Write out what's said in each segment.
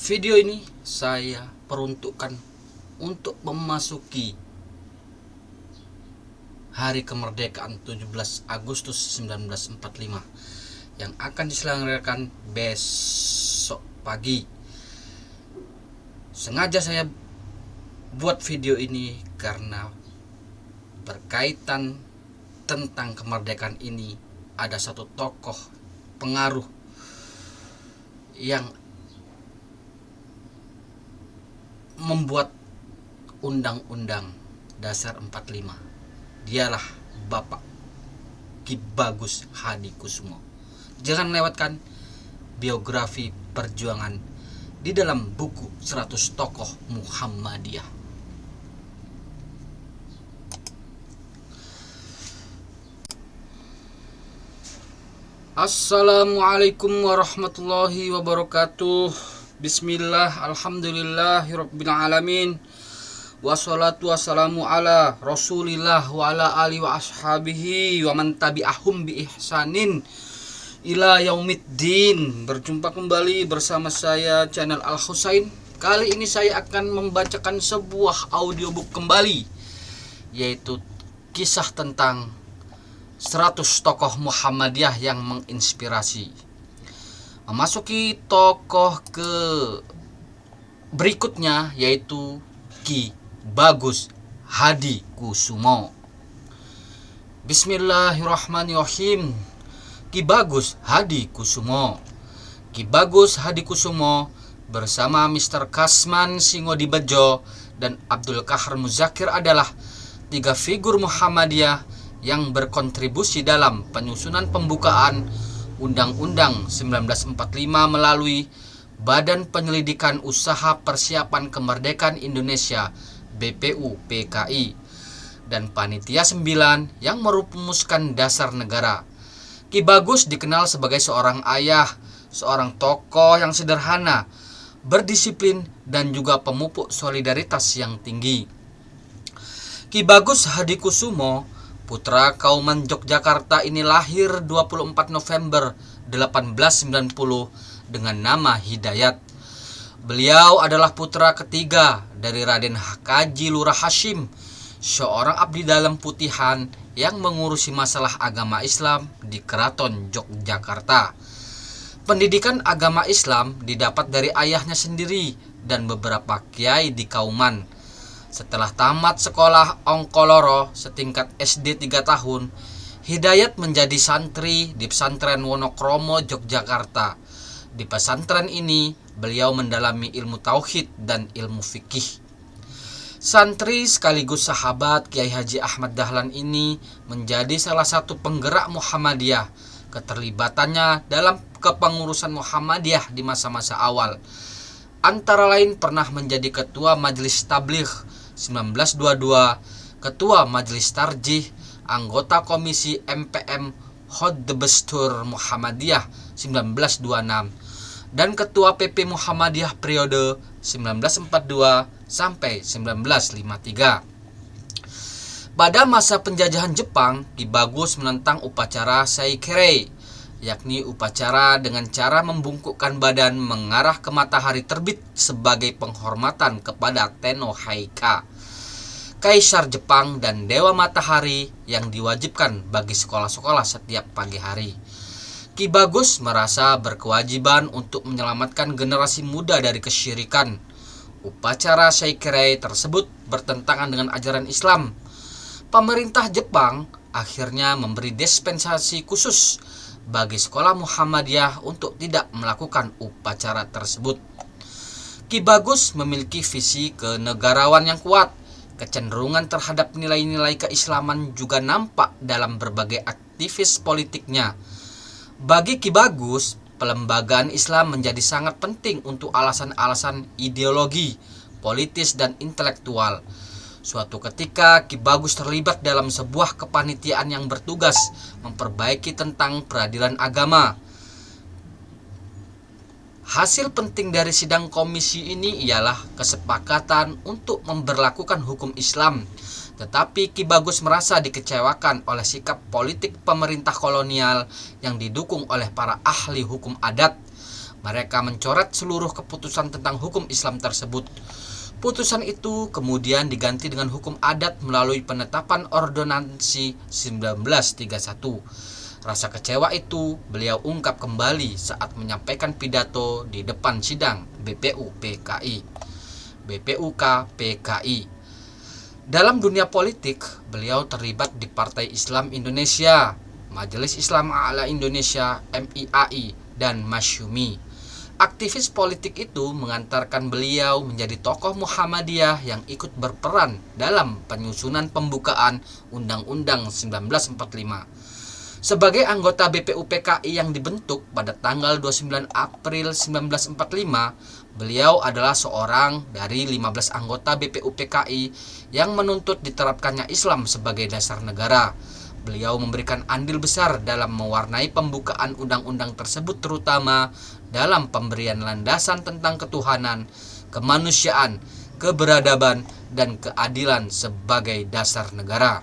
Video ini saya peruntukkan untuk memasuki hari kemerdekaan 17 Agustus 1945 yang akan diselenggarakan besok pagi. Sengaja saya buat video ini karena berkaitan tentang kemerdekaan ini ada satu tokoh pengaruh yang membuat Undang-Undang Dasar 45. Dialah Bapak Ki Bagus Hadikusumo. Jangan lewatkan biografi perjuangan di dalam buku 100 Tokoh Muhammadiyah. Assalamualaikum warahmatullahi wabarakatuh. Bismillah, alhamdulillahirabbil alamin. Wassalatu wassalamu ala Rasulillah wa ala alihi wa ashabihi wa man tabi'ahum bi ihsanin ila yaumiddin. Berjumpa kembali bersama saya channel Al Husain. Kali ini saya akan membacakan sebuah audiobook kembali, yaitu kisah tentang 100 tokoh Muhammadiyah yang menginspirasi. Memasuki tokoh ke berikutnya, yaitu Ki Bagus Hadikusumo. Bismillahirrahmanirrahim. Ki Bagus Hadikusumo. Ki Bagus Hadikusumo bersama Mr. Kasman Singodibedjo dan Abdul Kahar Muzakir adalah 3 figur Muhammadiyah yang berkontribusi dalam penyusunan pembukaan Undang-Undang 1945 melalui Badan Penyelidikan Usaha Persiapan Kemerdekaan Indonesia BPU PKI dan Panitia 9 yang merumuskan dasar negara. Ki Bagus dikenal sebagai seorang ayah, seorang tokoh yang sederhana, berdisiplin dan juga pemupuk solidaritas yang tinggi. Ki Bagus Hadikusumo, putra Kauman Yogyakarta ini, lahir 24 November 1890 dengan nama Hidayat. Beliau adalah putra ketiga dari Raden Kaji Lurah Hashim, seorang abdi dalam putihan yang mengurusi masalah agama Islam di Keraton Yogyakarta. Pendidikan agama Islam didapat dari ayahnya sendiri dan beberapa kiai di Kauman. Setelah tamat sekolah Ongkoloro setingkat SD 3 tahun, Hidayat menjadi santri di pesantren Wonokromo, Yogyakarta. Di pesantren ini, beliau mendalami ilmu tauhid dan ilmu fikih. Santri sekaligus sahabat Kiai Haji Ahmad Dahlan ini menjadi salah satu penggerak Muhammadiyah. Keterlibatannya dalam kepengurusan Muhammadiyah di masa-masa awal antara lain pernah menjadi ketua Majelis Tabligh 1922, ketua Majelis Tarjih, anggota Komisi MPM Hotdebestur Muhammadiyah 1926, dan ketua PP Muhammadiyah periode 1942 sampai 1953. Pada masa penjajahan Jepang, Ki Bagus menentang upacara Seikerei, yakni upacara dengan cara membungkukkan badan mengarah ke matahari terbit sebagai penghormatan kepada Tenno Heika, Kaisar Jepang dan Dewa Matahari yang diwajibkan bagi sekolah-sekolah setiap pagi hari. Ki Bagus merasa berkewajiban untuk menyelamatkan generasi muda dari kesyirikan. Upacara Seikerei tersebut bertentangan dengan ajaran Islam. Pemerintah Jepang akhirnya memberi dispensasi khusus bagi sekolah Muhammadiyah untuk tidak melakukan upacara tersebut. Ki Bagus memiliki visi kenegarawan yang kuat. Kecenderungan terhadap nilai-nilai keislaman juga nampak dalam berbagai aktivis politiknya. Bagi Ki Bagus, pelembagaan Islam menjadi sangat penting untuk alasan-alasan ideologi, politis dan intelektual. Suatu ketika Ki Bagus terlibat dalam sebuah kepanitiaan yang bertugas memperbaiki tentang peradilan agama. Hasil penting dari sidang komisi ini ialah kesepakatan untuk memberlakukan hukum Islam. Tetapi Ki Bagus merasa dikecewakan oleh sikap politik pemerintah kolonial yang didukung oleh para ahli hukum adat. Mereka mencoret seluruh keputusan tentang hukum Islam tersebut. Putusan itu kemudian diganti dengan hukum adat melalui penetapan Ordonansi 1931. Rasa kecewa itu beliau ungkap kembali saat menyampaikan pidato di depan sidang BPUK PKI. Dalam dunia politik, beliau terlibat di Partai Islam Indonesia, Majelis Islam A'la Indonesia (MIAI), dan Masyumi. Aktivis politik itu mengantarkan beliau menjadi tokoh Muhammadiyah yang ikut berperan dalam penyusunan pembukaan Undang-Undang 1945. Sebagai anggota BPUPKI yang dibentuk pada tanggal 29 April 1945, beliau adalah seorang dari 15 anggota BPUPKI yang menuntut diterapkannya Islam sebagai dasar negara. Beliau memberikan andil besar dalam mewarnai pembukaan undang-undang tersebut, terutama dalam pemberian landasan tentang ketuhanan, kemanusiaan, keberadaban, dan keadilan sebagai dasar negara.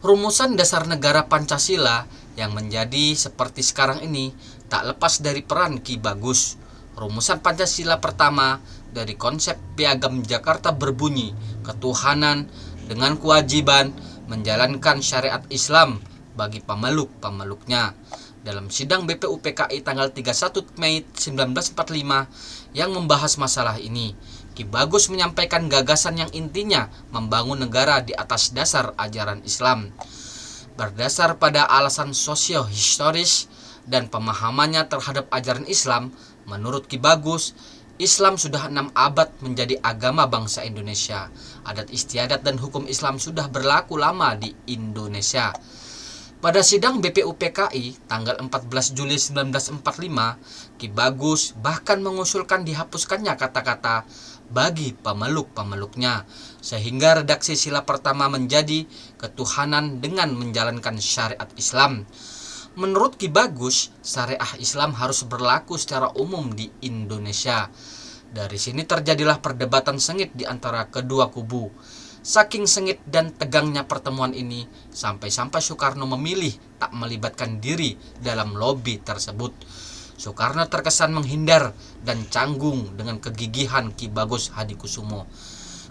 Rumusan dasar negara Pancasila yang menjadi seperti sekarang ini tak lepas dari peran Ki Bagus. Rumusan Pancasila pertama dari konsep Piagam Jakarta berbunyi, ketuhanan dengan kewajiban menjalankan syariat Islam bagi pemeluk-pemeluknya. Dalam sidang BPUPKI tanggal 31 Mei 1945 yang membahas masalah ini, Ki Bagus menyampaikan gagasan yang intinya membangun negara di atas dasar ajaran Islam. Berdasar pada alasan sosio-historis dan pemahamannya terhadap ajaran Islam, menurut Ki Bagus, Islam sudah 6 abad menjadi agama bangsa Indonesia. Adat istiadat dan hukum Islam sudah berlaku lama di Indonesia. Pada sidang BPUPKI tanggal 14 Juli 1945, Ki Bagus bahkan mengusulkan dihapuskannya kata-kata bagi pemeluk-pemeluknya, sehingga redaksi sila pertama menjadi ketuhanan dengan menjalankan syariat Islam. Menurut Ki Bagus, syariah Islam harus berlaku secara umum di Indonesia. Dari sini terjadilah perdebatan sengit di antara kedua kubu. Saking sengit dan tegangnya pertemuan ini, sampai-sampai Soekarno memilih tak melibatkan diri dalam lobi tersebut. Soekarno terkesan menghindar dan canggung dengan kegigihan Ki Bagus Hadikusumo,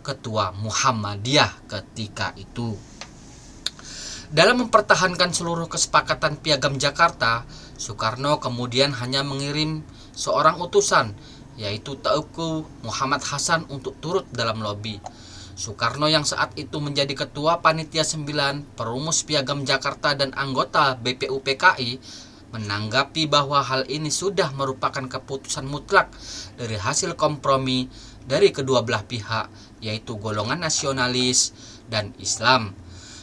ketua Muhammadiyah ketika itu. Dalam mempertahankan seluruh kesepakatan Piagam Jakarta, Soekarno kemudian hanya mengirim seorang utusan, yaitu Teuku Muhammad Hasan, untuk turut dalam lobi. Soekarno yang saat itu menjadi ketua Panitia 9 perumus Piagam Jakarta dan anggota BPUPKI menanggapi bahwa hal ini sudah merupakan keputusan mutlak dari hasil kompromi dari kedua belah pihak, yaitu golongan nasionalis dan Islam.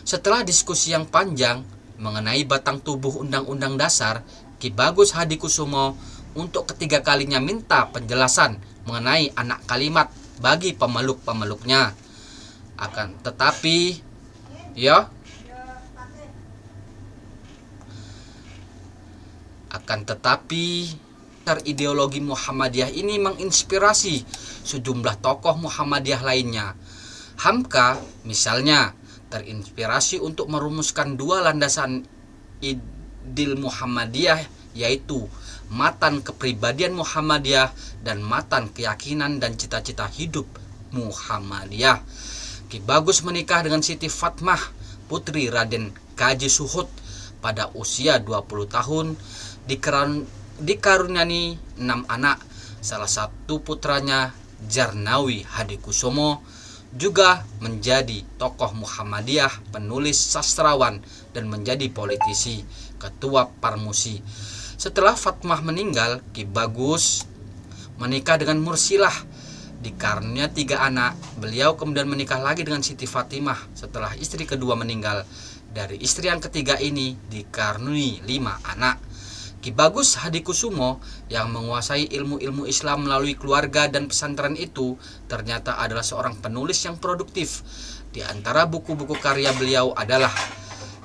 Setelah diskusi yang panjang mengenai batang tubuh Undang-Undang Dasar, Ki Bagus Hadikusumo untuk ketiga kalinya minta penjelasan mengenai anak kalimat bagi pemeluk-pemeluknya. Akan tetapi ideologi Muhammadiyah ini menginspirasi sejumlah tokoh Muhammadiyah lainnya. Hamka misalnya terinspirasi untuk merumuskan dua landasan idil Muhammadiyah, yaitu matan kepribadian Muhammadiyah dan matan keyakinan dan cita-cita hidup Muhammadiyah. Ki Bagus menikah dengan Siti Fatmah, putri Raden Kaji Suhud, pada usia 20 tahun, dikaruniai 6 anak. Salah satu putranya, Jarnawi Hadikusumo, juga menjadi tokoh Muhammadiyah, penulis, sastrawan, dan menjadi politisi, ketua Parmusi. Setelah Fatmah meninggal, Ki Bagus menikah dengan Mursilah, dikaruniai 3 anak. Beliau kemudian menikah lagi dengan Siti Fatimah setelah istri kedua meninggal. Dari istri yang ketiga ini dikaruniai 5 anak. Ki Bagus Hadikusumo yang menguasai ilmu-ilmu Islam melalui keluarga dan pesantren itu ternyata adalah seorang penulis yang produktif. Di antara buku-buku karya beliau adalah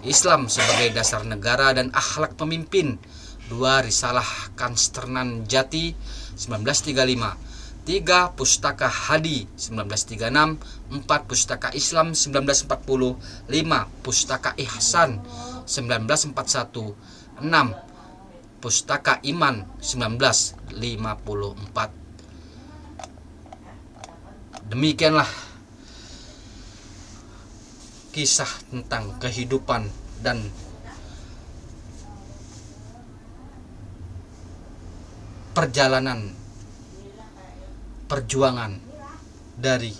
Islam sebagai Dasar Negara dan Akhlak Pemimpin, 2 Risalah Konsternan Jati 1935, 3 Pustaka Hadi 1936, 4 Pustaka Islam 1940, 5 Pustaka Ihsan 1941, 6 Pustaka Iman 1954. Demikianlah kisah tentang kehidupan dan perjalanan perjuangan dari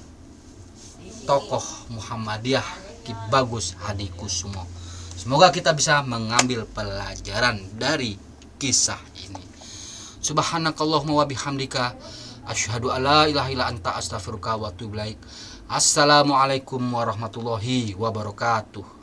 tokoh Muhammadiyah Ki Bagus Hadikusumo. Semoga kita bisa mengambil pelajaran dari kisah ini. Subhanakallahumma wa bihamdika asyhadu alla ilaha illa anta astaghfiruka wa atubu ilaik. Assalamualaikum warahmatullahi wabarakatuh.